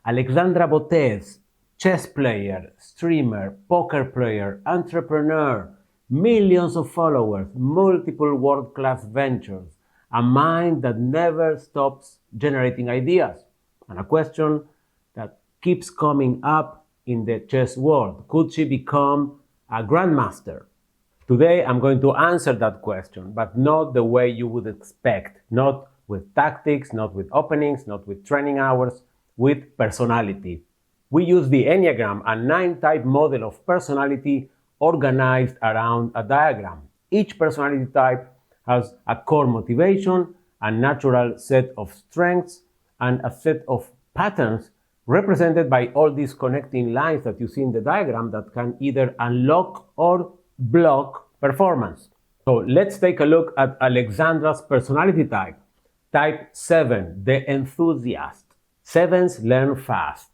Alexandra Botez, chess player, streamer, poker player, entrepreneur, millions of followers, multiple world-class ventures, a mind that never stops generating ideas, and a question that keeps coming up in the chess world. Could she become a Grandmaster? Today I'm going to answer that question, but not the way you would expect, not with tactics, not with openings, not with training hours, with personality. We use the Enneagram, a 9-type model of personality organized around a diagram. Each personality type has a core motivation, a natural set of strengths, and a set of patterns represented by all these connecting lines that you see in the diagram that can either unlock or block performance. So let's take a look at Alexandra's personality type. Type 7, the enthusiast. 7s learn fast,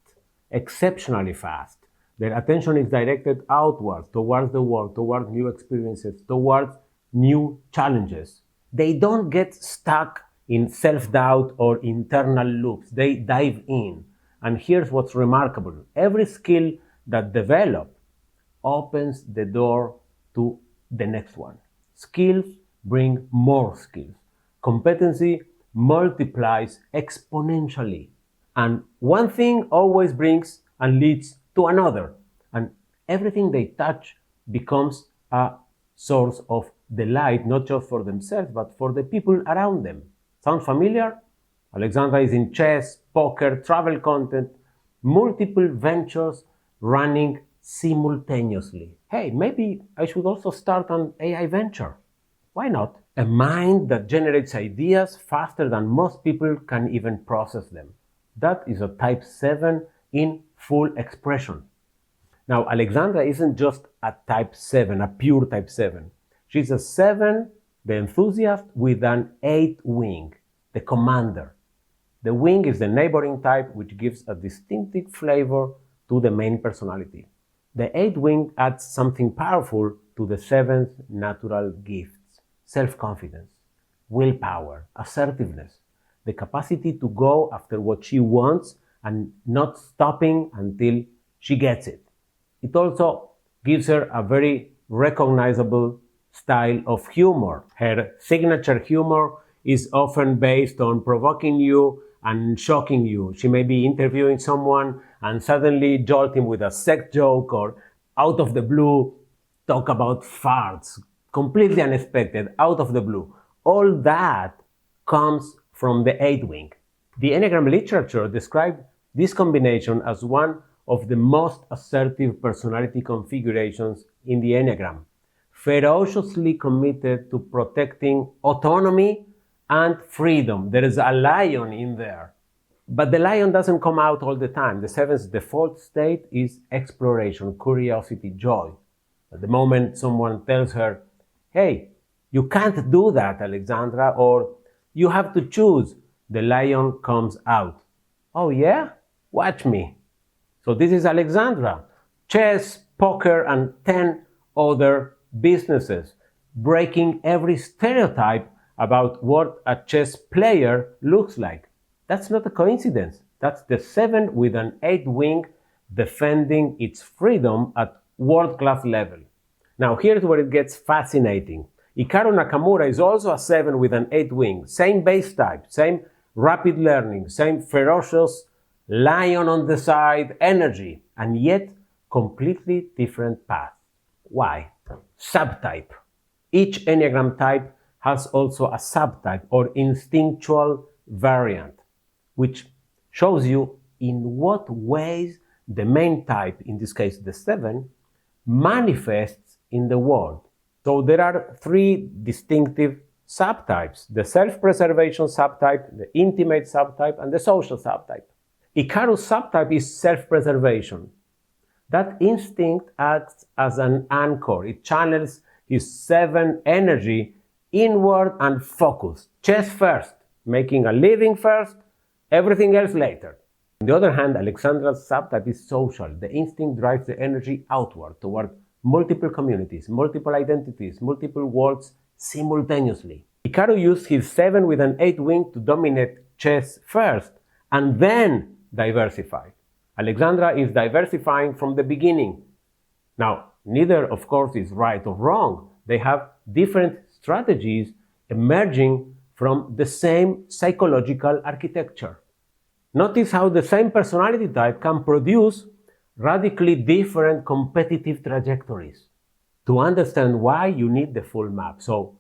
exceptionally fast. Their attention is directed outwards, towards the world, towards new experiences, towards new challenges. They don't get stuck in self-doubt or internal loops. They dive in. And here's what's remarkable. Every skill that develops opens the door to the next one. Skills bring more skills. Competency multiplies exponentially. And one thing always brings and leads to another. And everything they touch becomes a source of delight, not just for themselves, but for the people around them. Sound familiar? Alexandra is in chess, poker, travel content, multiple ventures running simultaneously. Hey, maybe I should also start an AI venture. Why not? A mind that generates ideas faster than most people can even process them. That is a type 7 in full expression. Now, Alexandra isn't just a type 7, a pure type 7. She's a 7, the enthusiast, with an 8 wing, the commander. The wing is the neighboring type, which gives a distinctive flavor to the main personality. The 8 wing adds something powerful to the 7's natural gifts: self-confidence, willpower, assertiveness, the capacity to go after what she wants and not stopping until she gets it. It also gives her a very recognizable style of humor. Her signature humor is often based on provoking you and shocking you. She may be interviewing someone and suddenly jolt him with a sex joke, or out of the blue talk about farts, completely unexpected, out of the blue. All that comes from the 8 wing. The Enneagram literature described this combination as one of the most assertive personality configurations in the Enneagram, ferociously committed to protecting autonomy and freedom. There is a lion in there. But the lion doesn't come out all the time. The 7's default state is exploration, curiosity, joy. At the moment someone tells her, hey, you can't do that, Alexandra, or you have to choose, the lion comes out. Oh yeah? Watch me. So this is Alexandra. Chess, poker, and 10 other businesses, breaking every stereotype about what a chess player looks like. That's not a coincidence. That's the 7 with an 8 wing defending its freedom at world-class level. Now here's where it gets fascinating. Hikaru Nakamura is also a 7 with an 8 wing. Same base type, same rapid learning, same ferocious, lion on the side energy, and yet completely different path. Why? Subtype. Each Enneagram type has also a subtype or instinctual variant, which shows you in what ways the main type, in this case the 7, manifests in the world. So there are 3 distinctive subtypes: the self-preservation subtype, the intimate subtype, and the social subtype. Hikaru's subtype is self-preservation. That instinct acts as an anchor. It channels his 7 energy inward and focused. Chess first, making a living first, everything else later. On the other hand, Alexandra's subtype is social. The instinct drives the energy outward toward multiple communities, multiple identities, multiple worlds simultaneously. Hikaru used his 7 with an 8 wing to dominate chess first and then diversify. Alexandra is diversifying from the beginning. Now, neither, of course, is right or wrong. They have different strategies emerging from the same psychological architecture. Notice how the same personality type can produce radically different competitive trajectories. To understand why, you need the full map. So,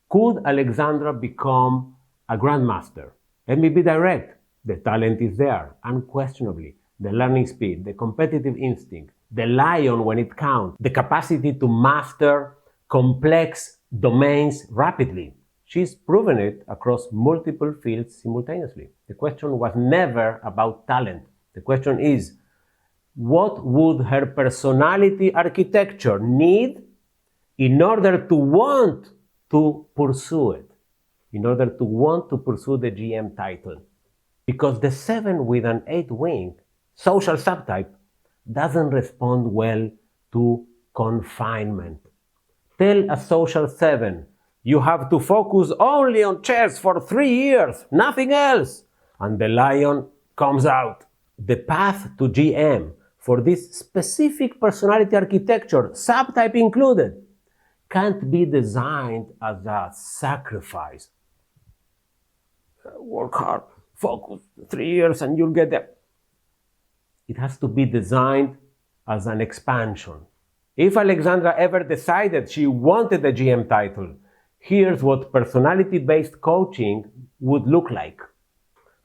could Alexandra become a Grandmaster? Let me be direct. The talent is there, unquestionably. The learning speed, the competitive instinct, the lion when it counts, the capacity to master complex domains rapidly. She's proven it across multiple fields simultaneously. The question was never about talent. The question is, what would her personality architecture need in order to want to pursue it, in order to want to pursue the GM title? Because the 7 with an 8 wing, social subtype, doesn't respond well to confinement. Tell a social 7, you have to focus only on chess for 3 years, nothing else, and the lion comes out. The path to GM for this specific personality architecture, subtype included, can't be designed as a sacrifice. Work hard, focus, 3 years and you'll get there. It has to be designed as an expansion. If Alexandra ever decided she wanted the GM title, here's what personality-based coaching would look like.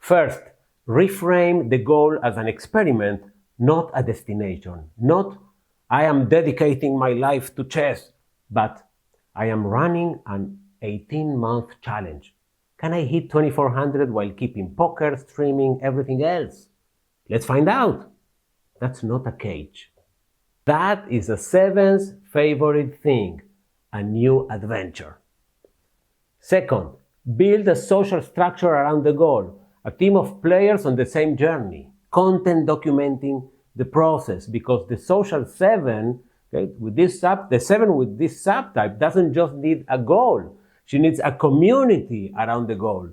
First, reframe the goal as an experiment, not a destination. Not, I am dedicating my life to chess, but I am running an 18-month challenge. Can I hit 2400 while keeping poker, streaming, everything else? Let's find out. That's not a cage. That is a 7's favorite thing, a new adventure. Second, build a social structure around the goal, a team of players on the same journey, content documenting the process, because the social 7, okay, the 7 with this subtype doesn't just need a goal, she needs a community around the goal.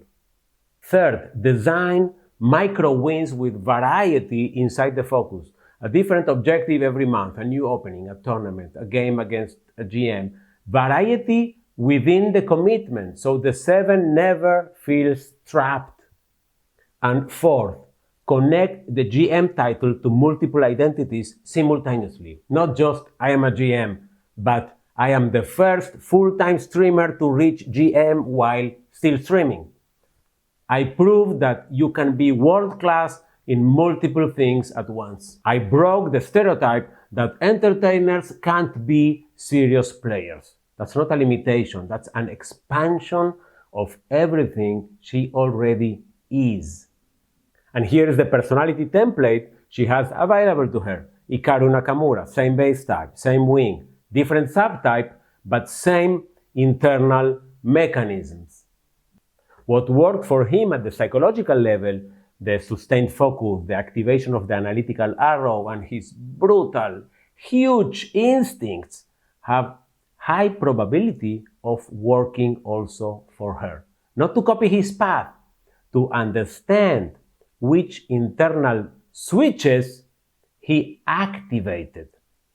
Third, design micro wins with variety inside the focus. A different objective every month, a new opening, a tournament, a game against a GM. Variety within the commitment, so the 7 never feels trapped. And fourth, connect the GM title to multiple identities simultaneously. Not just I am a GM, but I am the first full-time streamer to reach GM while still streaming. I proved that you can be world-class in multiple things at once. I broke the stereotype that entertainers can't be serious players. That's not a limitation, that's an expansion of everything she already is. And here is the personality template she has available to her. Hikaru Nakamura, same base type, same wing, different subtype, but same internal mechanisms. What worked for him at the psychological level, the sustained focus, the activation of the analytical arrow, and his brutal, huge instincts have high probability of working also for her. Not to copy his path, to understand which internal switches he activated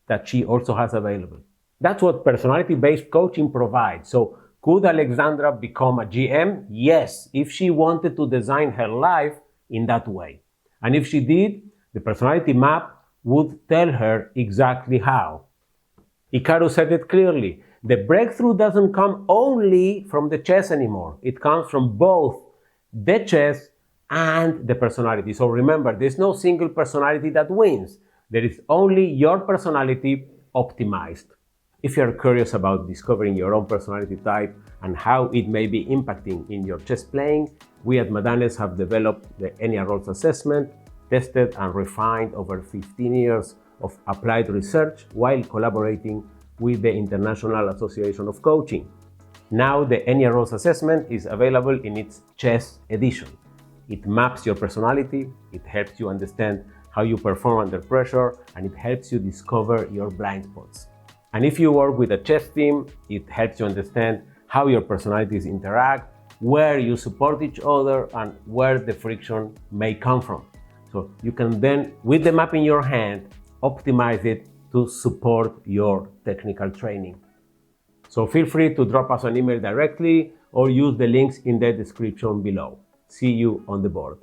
that she also has available. That's what personality-based coaching provides. So could Alexandra become a GM? Yes, if she wanted to design her life in that way. And if she did, the personality map would tell her exactly how. Hikaru said it clearly. The breakthrough doesn't come only from the chess anymore. It comes from both the chess and the personality. So remember, there's no single personality that wins. There is only your personality optimized. If you're curious about discovering your own personality type and how it may be impacting in your chess playing, we at Madanes have developed the EnneaRoles assessment, tested and refined over 15 years of applied research while collaborating with the International Association of Coaching. Now the EnneaRoles assessment is available in its chess edition. It maps your personality, it helps you understand how you perform under pressure, and it helps you discover your blind spots. And if you work with a chess team, it helps you understand how your personalities interact, where you support each other, and where the friction may come from. So you can then, with the map in your hand, optimize it to support your technical training. So feel free to drop us an email directly or use the links in the description below. See you on the board.